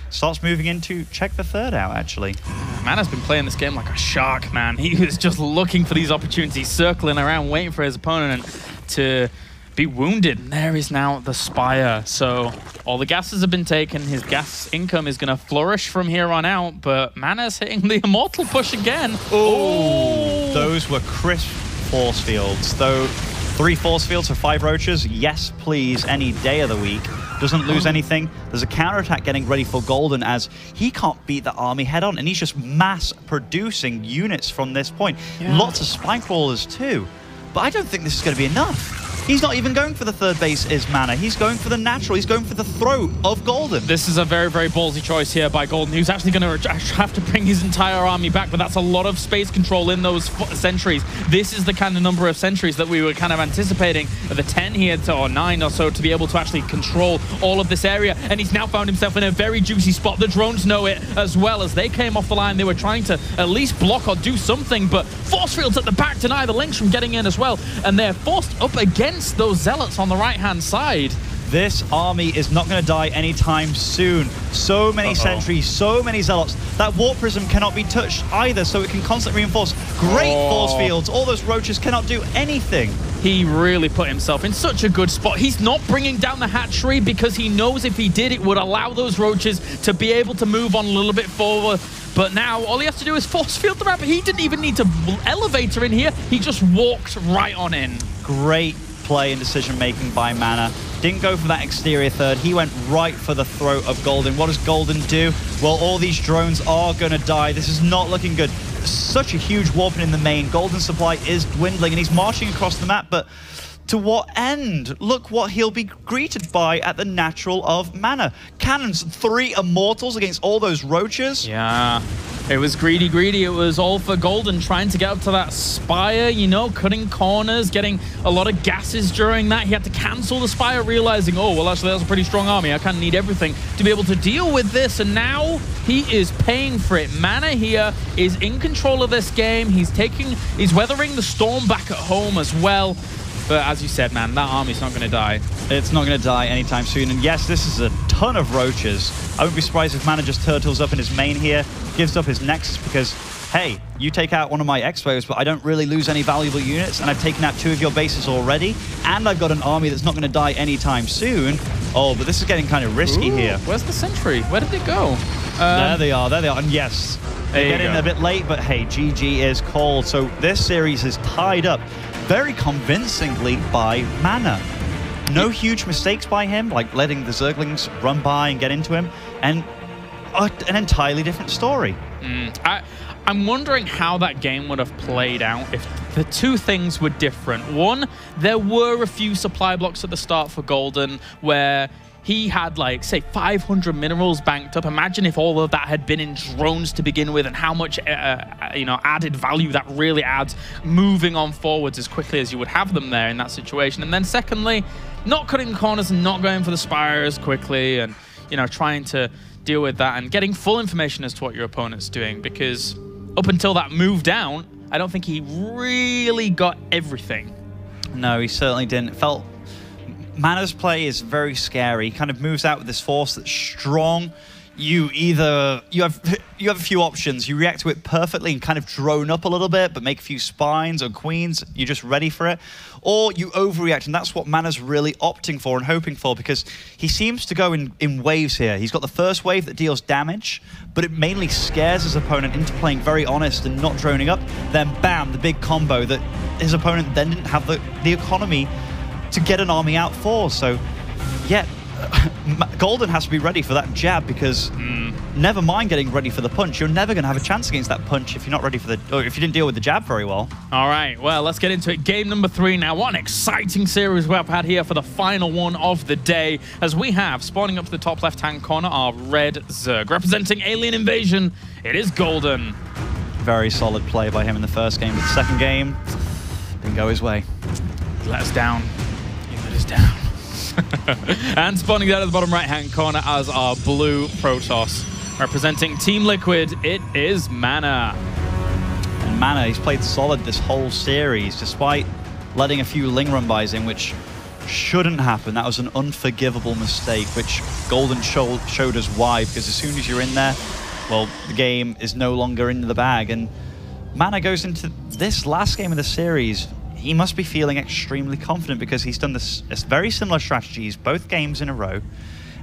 S4: starts moving in to check the third out, actually.
S3: MaNa's been playing this game like a shark, man. He was just looking for these opportunities, circling around, waiting for his opponent to be wounded. And there is now the Spire. So all the gases have been taken. His gas income is going to flourish from here on out, but MaNa's hitting the Immortal push again.
S4: Oh! Those were crisp force fields. Though 3 force fields for 5 roaches, yes please, any day of the week. Doesn't lose anything. There's a counterattack getting ready for Golden as he can't beat the army head on, and he's just mass producing units from this point. Yeah. Lots of spine crawlers too. But I don't think this is going to be enough. He's not even going for the third base is MaNa. He's going for the natural. He's going for the throat of Golden.
S3: This is a very, very ballsy choice here by Golden. He's actually going to have to bring his entire army back, but that's a lot of space control in those sentries. This is the kind of number of sentries that we were kind of anticipating. The 10 here, or 9 or so, to be able to actually control all of this area. And he's now found himself in a very juicy spot. The drones know it as well. As they came off the line, they were trying to at least block or do something, but force fields at the back deny the links from getting in as well. And they're forced up against those zealots on the right-hand side.
S4: This army is not going to die anytime soon. So many sentries, so many zealots. That Warp Prism cannot be touched either, so it can constantly reinforce. Great force fields. All those roaches cannot do anything.
S3: he really put himself in such a good spot. He's not bringing down the hatchery because he knows if he did, it would allow those roaches to be able to move on a little bit forward. But now all he has to do is force field the rabbit. He didn't even need to elevator in here. He just walked right on in.
S4: Great play and decision-making by MaNa. Didn't go for that exterior third. He went right for the throat of Golden. What does Golden do? Well, all these drones are going to die. This is not looking good. Such a huge warping in the main. Golden's supply is dwindling, and he's marching across the map, but to what end? Look what he'll be greeted by at the natural of MaNa. Cannons, 3 immortals against all those roaches.
S3: Yeah, it was greedy. It was all for Golden, trying to get up to that spire, you know, cutting corners, getting a lot of gases during that. He had to cancel the spire, realizing, oh, well, actually, that's a pretty strong army. I kind of need everything to be able to deal with this. And now he is paying for it. MaNa here is in control of this game. He's weathering the storm back at home as well. But as you said, man, that army's not going to die.
S4: It's not going to die anytime soon. And yes, this is a ton of roaches. I wouldn't be surprised if MaNa just turtles up in his main here, gives up his Nexus because, hey, you take out one of my Expos, but I don't really lose any valuable units, and I've taken out 2 of your bases already, and I've got an army that's not going to die anytime soon. Oh, but this is getting kind of risky here.
S3: Where's the sentry? Where did it go?
S4: There they are. And yes, they get in a bit late, but hey, GG is called. So this series is tied up very convincingly by MaNa. No huge mistakes by him, like letting the Zerglings run by and get into him, and an entirely different story.
S3: I'm wondering how that game would have played out if the 2 things were different. One, there were a few supply blocks at the start for Golden where he had, like, say, 500 minerals banked up. Imagine if all of that had been in drones to begin with, and how much, you know, added value that really adds moving on forwards as quickly as you would have them there in that situation. And then secondly, not cutting corners and not going for the spires quickly, and, you know, trying to deal with that and getting full information as to what your opponent's doing, because up until that move down, I don't think he really got everything.
S4: No, he certainly didn't. Felt MaNa's play is very scary. He kind of moves out with this force that's strong. You have a few options. You react to it perfectly and kind of drone up a little bit, but make a few spines or queens. You're just ready for it. Or you overreact, and that's what MaNa's really opting for and hoping for, because he seems to go in waves here. He's got the first wave that deals damage, but it mainly scares his opponent into playing very honest and not droning up. Then bam, the big combo that his opponent then didn't have the economy to get an army out for. So, yeah, Golden has to be ready for that jab, because never mind getting ready for the punch, you're never going to have a chance against that punch if you're not ready for or if you didn't deal with the jab very well.
S3: All right, well, let's get into it. Game number 3 now. What an exciting series we've had here for the final one of the day, as we have, spawning up to the top left-hand corner, our red Zerg. Representing Alien Invasion, it is Golden.
S4: Very solid play by him in the first game, but the second game didn't go his way.
S3: He let us down. He let us down. And spawning down at the bottom right-hand corner as our blue Protoss. Representing Team Liquid, it is MaNa.
S4: And MaNa, he's played solid this whole series, despite letting a few Ling run-bys in, which shouldn't happen. That was an unforgivable mistake, which Golden showed us why, because as soon as you're in there, well, the game is no longer in the bag. And MaNa goes into this last game of the series. He must be feeling extremely confident, because he's done this very similar strategies both games in a row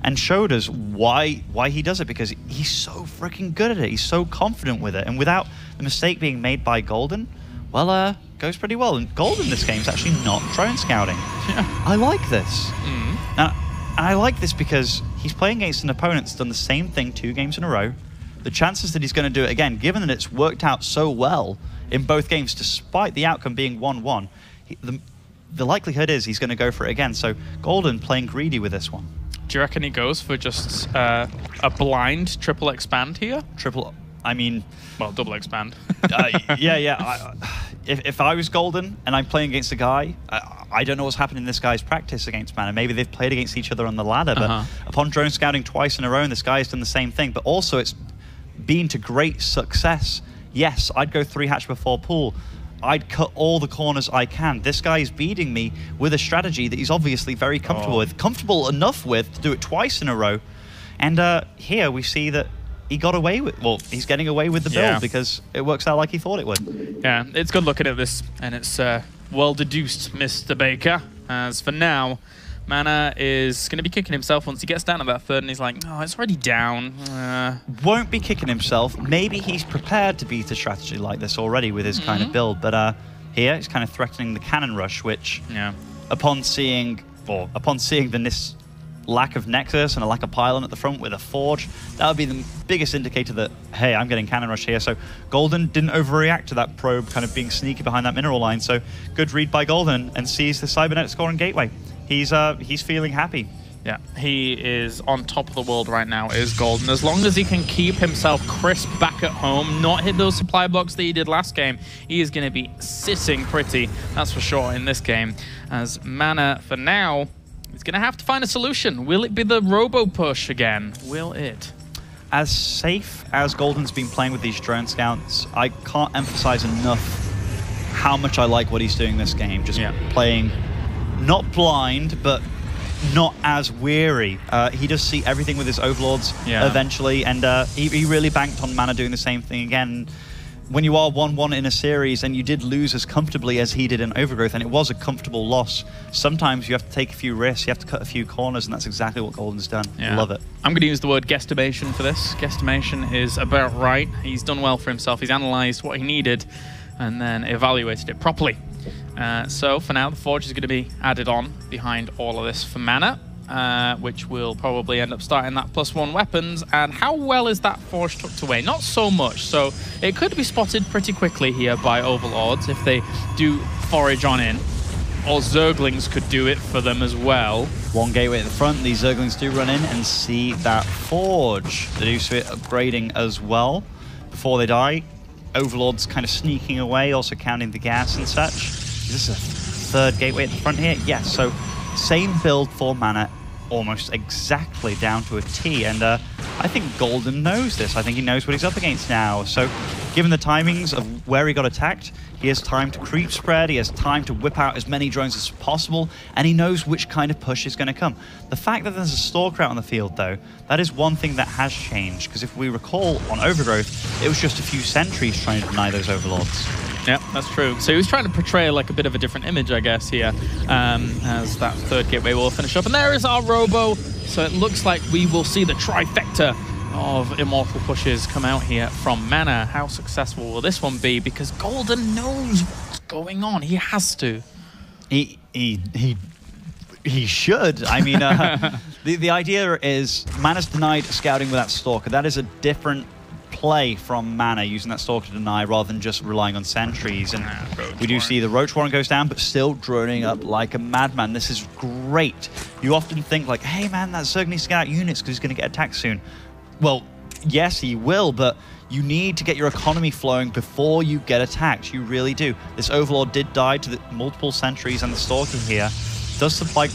S4: and showed us why he does it, because he's so freaking good at it. He's so confident with it, and without the mistake being made by Golden, well, goes pretty well. And Golden this game is actually not drone scouting.
S3: Yeah.
S4: I like this. And I like this because he's playing against an opponent that's done the same thing 2 games in a row. The chances that he's going to do it again, given that it's worked out so well in both games, despite the outcome being 1-1, the likelihood is he's going to go for it again. So Golden playing greedy with this one.
S3: Do you reckon he goes for just a blind triple expand here?
S4: Well,
S3: double expand.
S4: Yeah. If I was Golden and I'm playing against a guy, I don't know what's happened in this guy's practice against MaNa. Maybe they've played against each other on the ladder, but upon drone scouting twice in a row, this guy's done the same thing. But also, it's been to great success. Yes, I'd go 3 hatch before pool. I'd cut all the corners I can. This guy is beating me with a strategy that he's obviously very comfortable with. Comfortable enough with to do it twice in a row. And here we see that he got away with, well, he's getting away with the build because it works out like he thought it would.
S3: Yeah, it's good looking at this, and it's well deduced, Mr. Baker. As for now, MaNa is going to be kicking himself once he gets down to that third, and he's like, oh, it's already down.
S4: Won't be kicking himself. Maybe he's prepared to beat a strategy like this already with his kind of build, but here he's kind of threatening the cannon rush, which upon seeing the lack of nexus and a lack of pylon at the front with a forge, that would be the biggest indicator that, hey, I'm getting cannon rush here. So Golden didn't overreact to that probe kind of being sneaky behind that mineral line. So good read by Golden, and sees the cybernetic scoring gateway. He's feeling happy.
S3: Yeah, he is on top of the world right now, is Golden. As long as he can keep himself crisp back at home, not hit those supply blocks that he did last game, he is going to be sitting pretty, that's for sure, in this game. As MaNa, for now, is going to have to find a solution. Will it be the robo push again? Will it?
S4: As safe as Golden's been playing with these drone scouts, I can't emphasize enough how much I like what he's doing this game. Just playing not blind, but not as weary. He does see everything with his overlords eventually, and he really banked on MaNa doing the same thing again. When you are 1-1 in a series and you did lose as comfortably as he did in Overgrowth, and it was a comfortable loss, sometimes you have to take a few risks, you have to cut a few corners, and that's exactly what Golden's done. Love it.
S3: I'm going to use the word guesstimation for this. Guesstimation is about right. He's done well for himself. He's analysed what he needed and then evaluated it properly. So for now, the Forge is going to be added on behind all of this for MaNa, which will probably end up starting that +1 weapons. And how well is that Forge tucked away? Not so much. So it could be spotted pretty quickly here by Overlords if they do forage on in. Or Zerglings could do it for them as well.
S4: One gateway at the front, these Zerglings do run in and see that Forge. They do see it upgrading as well before they die. Overlord's kind of sneaking away, also counting the gas and such. Is this a third gateway at the front here? Yes, so same build for MaNa, almost exactly down to a T. And I think Golden knows this. I think he knows what he's up against now. So given the timings of where he got attacked, he has time to creep spread, he has time to whip out as many drones as possible, and he knows which kind of push is going to come. The fact that there's a StarCraft on the field, though, that is one thing that has changed, because if we recall on Overgrowth, it was just a few sentries trying to deny those Overlords.
S3: Yeah, that's true. So he was trying to portray like a bit of a different image, I guess, here, as that third gateway will finish up. And there is our Robo. So it looks like we will see the trifecta of immortal pushes come out here from MaNa. How successful will this one be? Because Golden knows what's going on. He has to.
S4: He should. I mean, the idea is MaNa's denied scouting with that Stalker. That is a different play from MaNa, using that Stalker to deny rather than just relying on sentries. And we do see the Roach Warren goes down, but still droning up like a madman. This is great. You often think like, hey man, that Zerg needs to get out units because he's going to get attacked soon. Well, yes, he will, but you need to get your economy flowing before you get attacked. You really do. This Overlord did die to the multiple sentries and the Stalker here. Does supply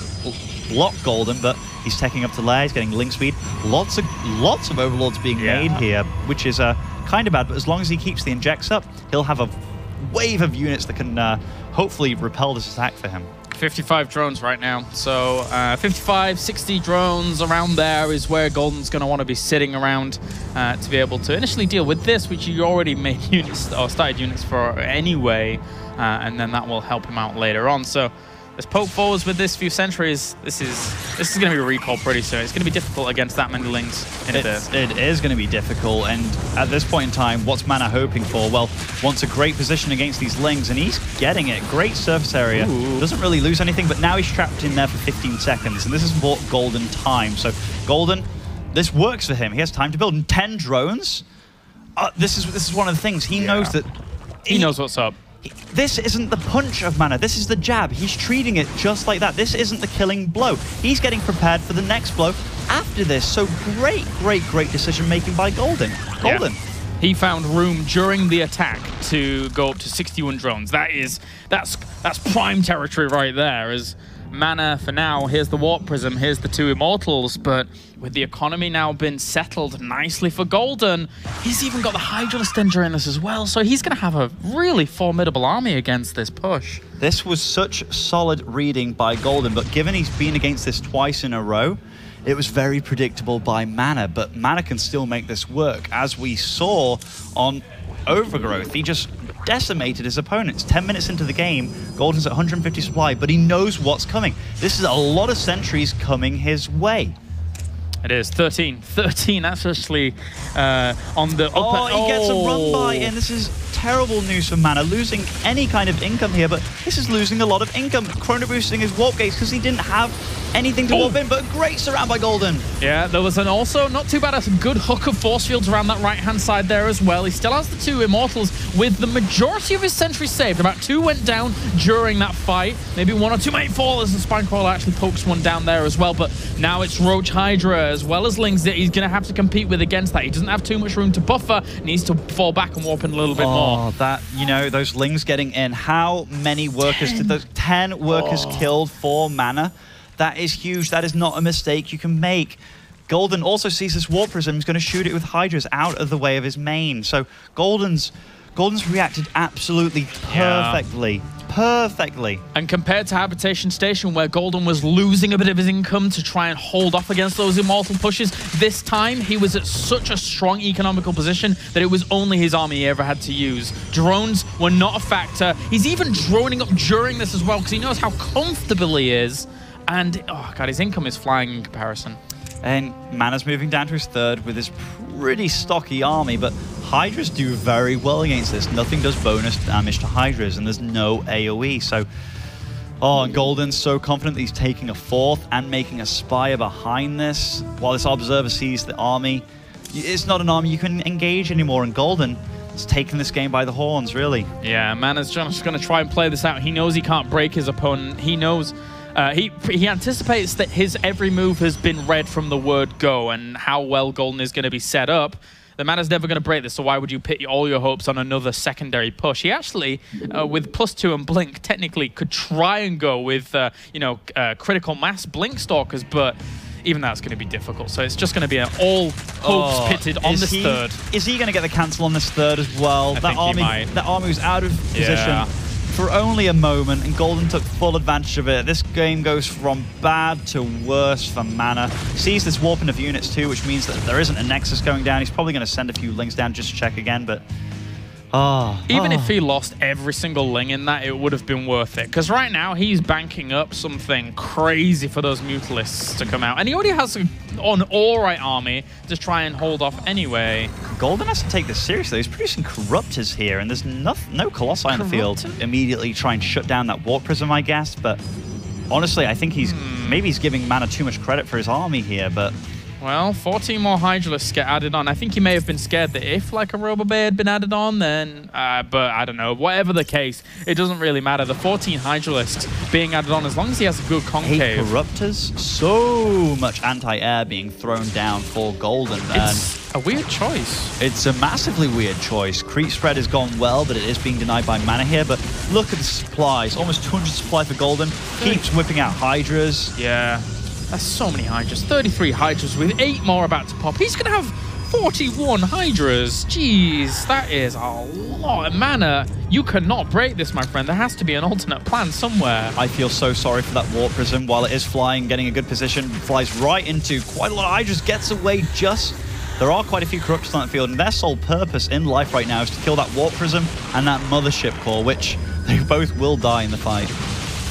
S4: block Golden, but he's taking up to lair, he's getting link speed. Lots of Overlords being made here, which is kind of bad, but as long as he keeps the injects up, he'll have a wave of units that can hopefully repel this attack for him.
S3: 55 drones right now. So 55, 60 drones around there is where Golden's going to want to be sitting around to be able to initially deal with this, which you already made units or started units for anyway, and then that will help him out later on. So let's poke forwards with this few sentries. This is going to be a recall pretty soon. It's going to be difficult against that many lings.
S4: It is going to be difficult, and at this point in time, what's MaNa hoping for? Well, wants a great position against these lings, and he's getting it. Great surface area. Ooh. Doesn't really lose anything, but now he's trapped in there for 15 seconds, and this has bought Golden time. So Golden, this works for him. He has time to build. And 10 drones? This is one of the things. He knows that...
S3: He knows what's up.
S4: This isn't the punch of MaNa, this is the jab. He's treating it just like that. This isn't the killing blow. He's getting prepared for the next blow after this. So great decision making by Golden.
S3: Yeah. He found room during the attack to go up to 61 drones. That's prime territory right there. As MaNa, for now, here's the Warp Prism, here's the 2 Immortals, but with the economy now been settled nicely for Golden, he's even got the Hydralisk during this as well, so he's going to have a really formidable army against this push.
S4: This was such solid reading by Golden, but given he's been against this twice in a row, it was very predictable by MaNa, but MaNa can still make this work. As we saw on Overgrowth, he just decimated his opponents. 10 minutes into the game, Golden's at 150 supply, but he knows what's coming. This is a lot of sentries coming his way.
S3: It is 13. 13 actually on the upper...
S4: Oh, he gets a run by, and this is terrible news for MaNa. Losing any kind of income here, but this is losing a lot of income. Chrono boosting his warp gates because he didn't have anything to warp in, but great surround by Golden.
S3: Yeah, there was an also not too bad, a good hook of force fields around that right-hand side there as well. He still has the 2 Immortals with the majority of his sentries saved. About 2 went down during that fight. Maybe 1 or 2 might fall as the Spinecrawler actually pokes one down there as well, but now it's Roach Hydra as well as Lings that he's going to have to compete with against that. He doesn't have too much room to buffer, needs to fall back and warp in a little bit more.
S4: Oh, that, you know, those Lings getting in. How many workers did those 10 workers killed for MaNa? That is huge. That is not a mistake you can make. Golden also sees this Warp Prism. He's going to shoot it with Hydras out of the way of his main. So Golden's reacted absolutely perfectly. Yeah. Perfectly.
S3: And compared to Habitation Station, where Golden was losing a bit of his income to try and hold off against those Immortal pushes, this time he was at such a strong economical position that it was only his army he ever had to use. Drones were not a factor. He's even droning up during this as well because he knows how comfortable he is. And, oh god, his income is flying in comparison.
S4: And MaNa's moving down to his 3rd with his pretty stocky army, but Hydras do very well against this. Nothing does bonus damage to Hydras, and there's no AoE. So, and Golden's so confident that he's taking a 4th and making a Spire behind this. While this Observer sees the army, it's not an army you can engage anymore, and Golden is taking this game by the horns, really.
S3: Yeah, MaNa's just going to try and play this out. He knows he can't break his opponent. He knows... He anticipates that his every move has been read from the word go and how well Golden is going to be set up. The MaNa's never going to break this, so why would you put all your hopes on another secondary push? He actually, with +2 and Blink, technically could try and go with, critical mass Blink Stalkers, but even that's going to be difficult. So it's just going to be an all hopes pitted on this 3rd.
S4: Is he going to get the cancel on this 3rd as well?
S3: I think he might.
S4: That army was out of position for only a moment, and Golden took full advantage of it. This game goes from bad to worse for MaNa. Sees this warping of units too, which means that there isn't a Nexus going down. He's probably going to send a few Lings down just to check again, but...
S3: Even if he lost every single Ling in that, it would have been worth it. Because right now, he's banking up something crazy for those Mutalisks to come out. And he already has an alright army to try and hold off anyway.
S4: Golden has to take this seriously. He's producing Corruptors here, and there's no Colossi in the field. Immediately try and shut down that Warp Prism, I guess. But honestly, I think maybe he's giving MaNa too much credit for his army here, but...
S3: Well, 14 more Hydralisks get added on. I think he may have been scared that if, like, a Robobay had been added on, then... but I don't know. Whatever the case, it doesn't really matter. The 14 Hydralisks being added on, as long as he has a good concave.
S4: 8 Corruptors. So much anti-air being thrown down for Golden.
S3: It's a weird choice.
S4: It's a massively weird choice. Creep spread has gone well, but it is being denied by MaNa here. But look at the supplies. Almost 200 supply for Golden. Keeps whipping out Hydras.
S3: Yeah. That's so many Hydras. 33 Hydras with 8 more about to pop. He's going to have 41 Hydras. Jeez, that is a lot. MaNa, you cannot break this, my friend. There has to be an alternate plan somewhere.
S4: I feel so sorry for that Warp Prism. While it is flying, getting a good position, flies right into quite a lot of Hydras, gets away just... There are quite a few Corruptors on that field, and their sole purpose in life right now is to kill that Warp Prism and that Mothership Core, which they both will die in the fight.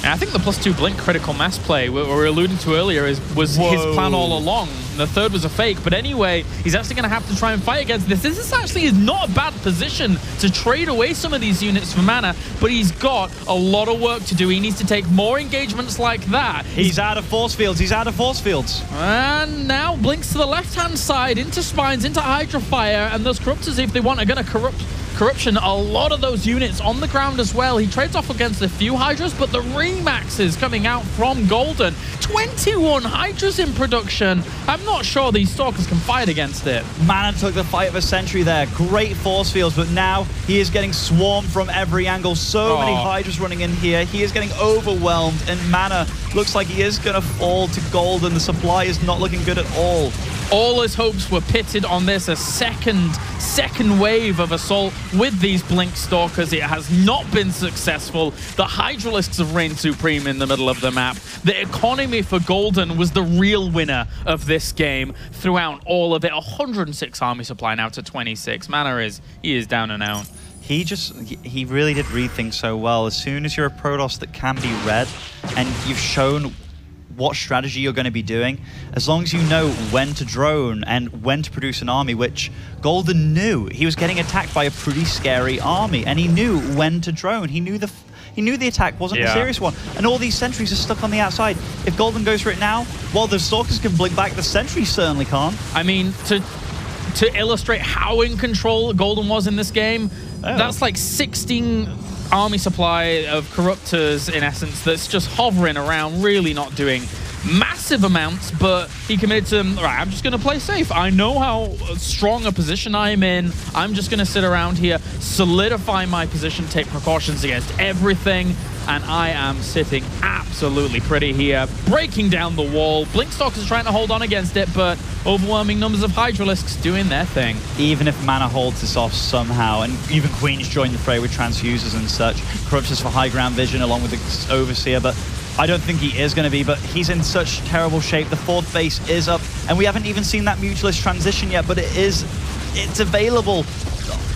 S3: And I think the +2 Blink critical mass play we were alluding to earlier was his plan all along. The 3rd was a fake, but anyway, he's actually going to have to try and fight against this. This actually is not a bad position to trade away some of these units for MaNa, but he's got a lot of work to do. He needs to take more engagements like that.
S4: He's out of force fields. He's out of force fields.
S3: And now Blinks to the left-hand side, into Spines, into Hydra Fire, and those Corruptors, if they want, are going to Corruption a lot of those units on the ground as well. He trades off against a few Hydras, but the Remaxes coming out from Golden. 21 Hydras in production. I'm not sure these Stalkers can fight against it.
S4: MaNa took the fight of a century there. Great force fields, but now he is getting swarmed from every angle. So many Hydras running in here. He is getting overwhelmed, and MaNa looks like he is going to fall to Golden. The supply is not looking good at all.
S3: All his hopes were pitted on this, a second wave of assault with these Blink Stalkers. It has not been successful. The Hydralisks have reigned supreme in the middle of the map. The economy for Golden was the real winner of this game throughout all of it. 106 army supply now to 26. MaNa he is down and out.
S4: he really did read things so well. As soon as you're a Protoss that can be read, and you've shown what strategy you're going to be doing, as long as you know when to drone and when to produce an army, which Golden knew. He was getting attacked by a pretty scary army, and he knew when to drone. He knew the attack wasn't a serious one, and all these sentries are stuck on the outside. If Golden goes for it now, while the Stalkers can blink back, the sentries certainly can't.
S3: I mean, to illustrate how in control Golden was in this game, that's like 16 army supply of Corruptors, in essence, that's just hovering around, really not doing massive amounts, but he committed to, right, I'm just going to play safe. I know how strong a position I'm in. I'm just going to sit around here, solidify my position, take precautions against everything, and I am sitting absolutely pretty here, breaking down the wall. Blinkstalkers is trying to hold on against it, but overwhelming numbers of Hydralisks doing their thing.
S4: Even if MaNa holds this off somehow, and even Queens join the fray with transfusers and such, Corruptors for high ground vision along with the Overseer, but I don't think he is going to be, but he's in such terrible shape. The 4th base is up, and we haven't even seen that Mutualist transition yet, but it's available.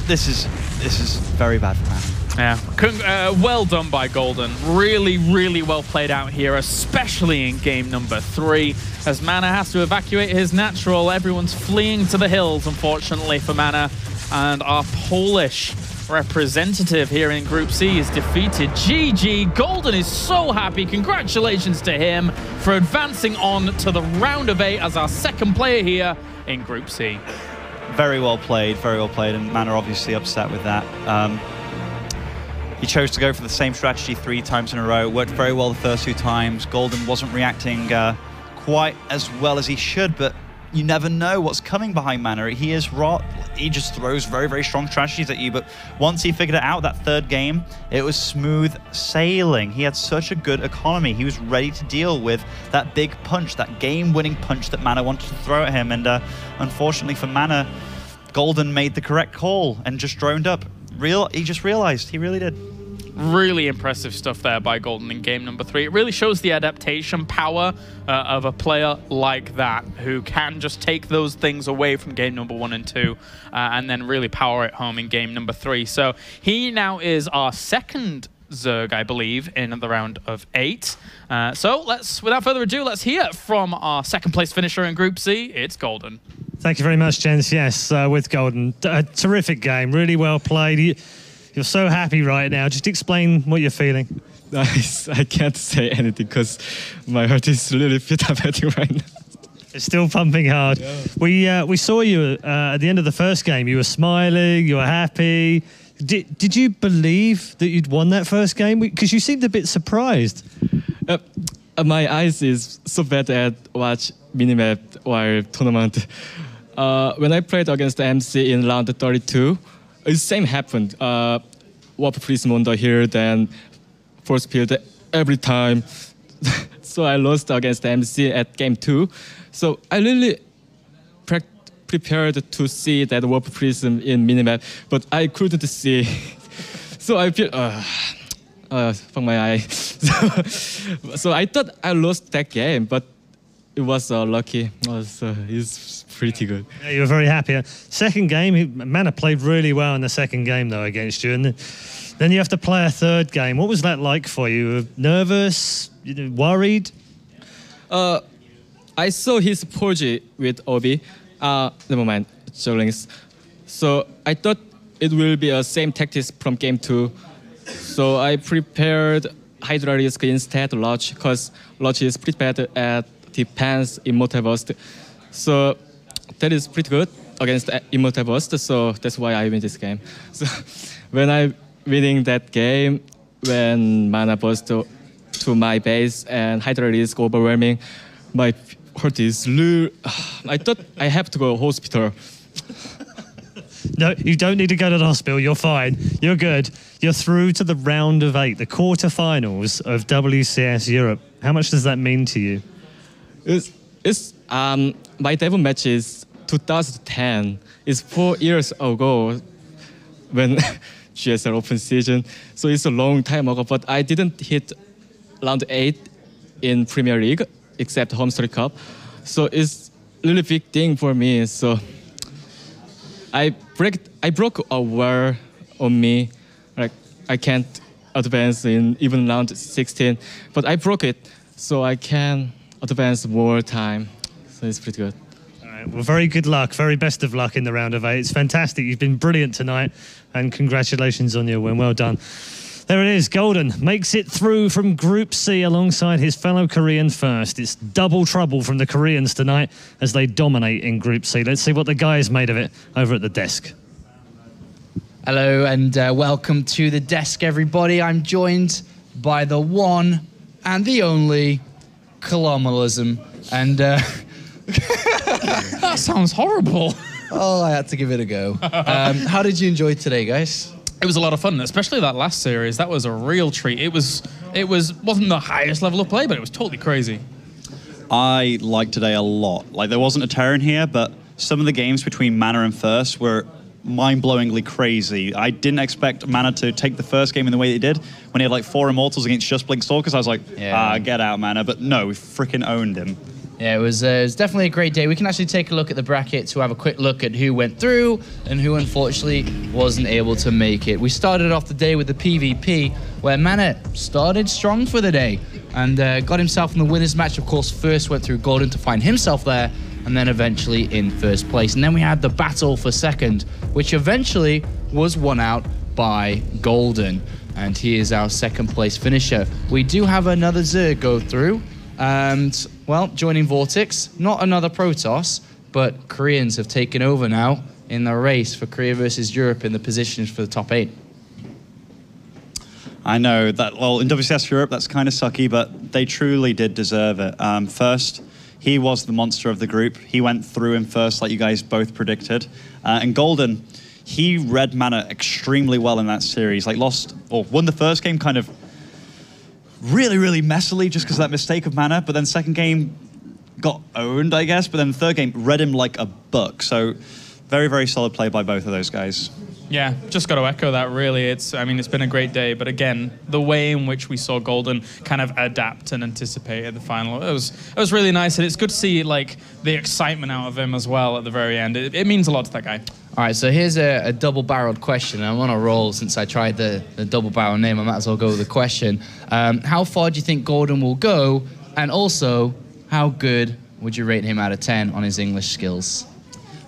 S4: This is very bad for MaNa.
S3: Yeah, well done by Golden. Really, really well played out here, especially in game number 3. As MaNa has to evacuate his natural, everyone's fleeing to the hills, unfortunately, for MaNa. And our Polish representative here in Group C is defeated. GG, Golden is so happy. Congratulations to him for advancing on to the round of 8 as our second player here in Group C.
S4: Very well played, and MaNa obviously upset with that. He chose to go for the same strategy 3 times in a row. Worked very well the first 2 times. Golden wasn't reacting quite as well as he should, but you never know what's coming behind MaNa. He just throws very, very strong strategies at you, but once he figured it out, that 3rd game, it was smooth sailing. He had such a good economy. He was ready to deal with that big punch, that game-winning punch that MaNa wanted to throw at him, and unfortunately for MaNa, Golden made the correct call and just droned up. He just realized, he really did.
S3: Really impressive stuff there by Golden in game number 3. It really shows the adaptation power of a player like that, who can just take those things away from game number 1 and 2 and then really power it home in game number 3. So he now is our second Zerg, I believe, in the round of 8. So without further ado, let's hear from our second place finisher in Group C. It's Golden.
S1: Thank you very much, gents. Yes, with Golden. A terrific game, really well played. You're so happy right now. Just explain what you're feeling.
S5: I can't say anything because my heart is really hurting right now.
S1: It's still pumping hard. Yeah. We saw you at the end of the first game. You were smiling, you were happy. Did you believe that you'd won that first game? Because you seemed a bit surprised.
S5: My eyes is so bad at watch minimap or tournament. When I played against the MC in round 32, the same happened. Warp Prism on the hill, then force field every time. So I lost against the MC at game 2. So I really prepared to see that Warp Prism in minimap, but I couldn't see. So I feel, fuck my eye. So I thought I lost that game, but it was lucky. It's pretty good.
S1: Yeah, you were very happy. Second game, MaNa played really well in the second game, though, against you. And then you have to play a third game. What was that like for you? Nervous? Worried?
S5: I saw his Porgy with Obi. Never mind, Jolings. So I thought it will be a same tactics from game 2. So I prepared Hydra Risk instead Lodge, because Lodge is pretty bad at defense Immortal Burst. So that is pretty good against Immortal Burst, so that's why I win this game. So when I winning that game, when MaNa burst to my base and Hydra Risk overwhelming, my heart is I thought I have to go to hospital.
S1: No, you don't need to go to the hospital. You're fine. You're good. You're through to the round of 8, the quarterfinals of WCS Europe. How much does that mean to you?
S5: It's my debut match is 2010. It's 4 years ago when GSL open season. So it's a long time ago, but I didn't hit round 8 in Premier League except Home Story Cup. So it's really big thing for me. So I broke a wall on me. Like I can't advance in even round 16, but I broke it, so I can advance more time. So it's pretty good.
S1: All right, well, very good luck. Very best of luck in the round of 8. It's fantastic. You've been brilliant tonight, and congratulations on your win. Well done. There it is. Golden makes it through from Group C alongside his fellow Korean first. It's double trouble from the Koreans tonight as they dominate in Group C. Let's see what the guys made of it over at the desk.
S2: Hello and welcome to the desk, everybody. I'm joined by the one and the only Colonialism. And
S3: That sounds horrible.
S6: Oh, I had to give it a go. How did you enjoy today, guys?
S3: It was a lot of fun, especially that last series. That was a real treat. It wasn't the highest level of play, but it was totally crazy.
S4: I liked today a lot. Like, there wasn't a Terran here, but some of the games between MaNa and First were mind-blowingly crazy. I didn't expect MaNa to take the first game in the way they did. When he had like 4 Immortals against just Blink Stalkers, I was like, get out, MaNa. But no, we freaking owned him.
S2: yeah, it was definitely a great day. We can actually take a look at the bracket to have a quick look at who went through and who unfortunately wasn't able to make it. We started off the day with the PvP, where MaNa started strong for the day and got himself in the winner's match. Of course, First went through Golden to find himself there, and then eventually in first place. And then we had the battle for second, which eventually was won out by Golden. And he is our second place finisher. We do have another Zerg go through. And, well, joining Vortex, not another Protoss, but Koreans have taken over now in the race for Korea versus Europe in the positions for the top 8.
S4: I know that, well, in WCS Europe, that's kind of sucky, but they truly did deserve it. First, he was the monster of the group. He went through in first, like you guys both predicted. And Golden, he read MaNa extremely well in that series. Like, won the first game kind of really, really messily just because of that mistake of MaNa, but then second game got owned, I guess, but then the third game read him like a book. So very, very solid play by both of those guys.
S3: Yeah, just got to echo that, really. It's been a great day, but again, the way in which we saw Golden kind of adapt and anticipate at the final, it was really nice, and it's good to see like the excitement out of him as well at the very end. It means a lot to that guy.
S2: All right, so here's a double-barreled question. I'm on a roll since I tried the double-barrel name. I might as well go with the question. How far do you think Golden will go? And also, how good would you rate him out of 10 on his English skills?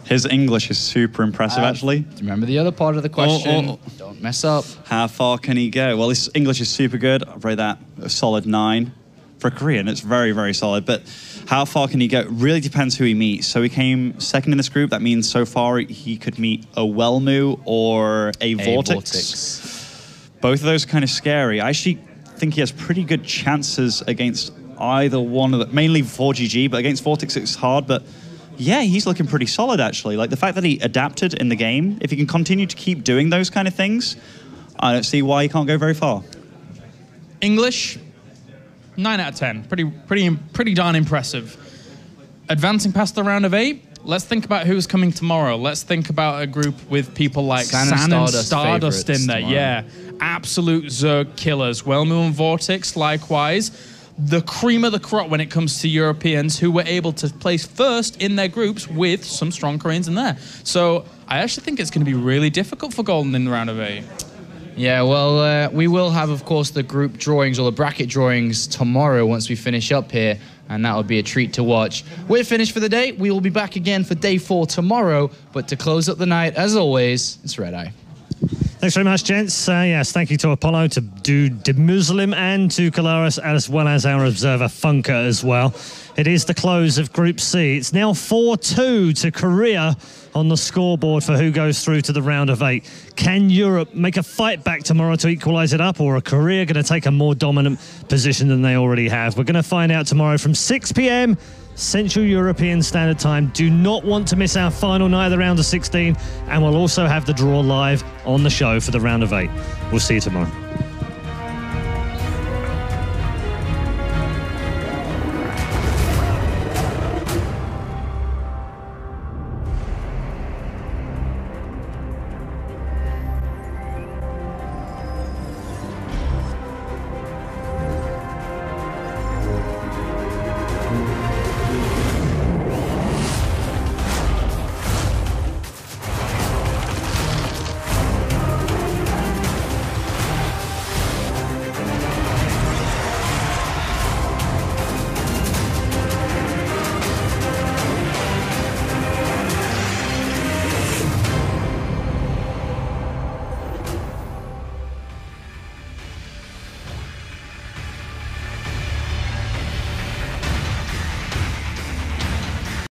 S4: His English is super impressive, actually.
S2: Do you remember the other part of the question? Don't mess up.
S4: How far can he go? Well, his English is super good. I'd rate that a solid 9. For a Korean, it's very, very solid. But how far can he go? It really depends who he meets. So he came second in this group. That means so far he could meet a Wellmu or a Vortex. Both of those are kind of scary. I actually think he has pretty good chances against either one of them. Mainly 4GG, but against Vortex it's hard. But yeah, he's looking pretty solid, actually. Like, the fact that he adapted in the game, if he can continue to keep doing those kind of things, I don't see why he can't go very far.
S3: English, 9 out of 10. Pretty darn impressive. Advancing past the round of 8, let's think about who's coming tomorrow. Let's think about a group with people like San and Stardust in there. Tomorrow. Yeah, absolute Zerg killers. Wellmu and Vortex, likewise. The cream of the crop when it comes to Europeans who were able to place first in their groups with some strong Koreans in there. So I actually think it's going to be really difficult for Golden in the round of 8.
S2: Yeah, well, we will have, of course, the group drawings or the bracket drawings tomorrow once we finish up here, and that will be a treat to watch. We're finished for the day. We will be back again for day 4 tomorrow, but to close up the night, as always, it's Red Eye.
S1: Thanks very much, gents. Yes, thank you to Apollo, to De Muslim, and to Kalaris, as well as our observer Funker as well. It is the close of Group C. It's now 4-2 to Korea on the scoreboard for who goes through to the round of 8. Can Europe make a fight back tomorrow to equalise it up, or are Korea going to take a more dominant position than they already have? We're going to find out tomorrow from 6 p.m. Central European Standard Time. Do not want to miss our final night of the round of 16, and we'll also have the draw live on the show for the round of 8. We'll see you tomorrow.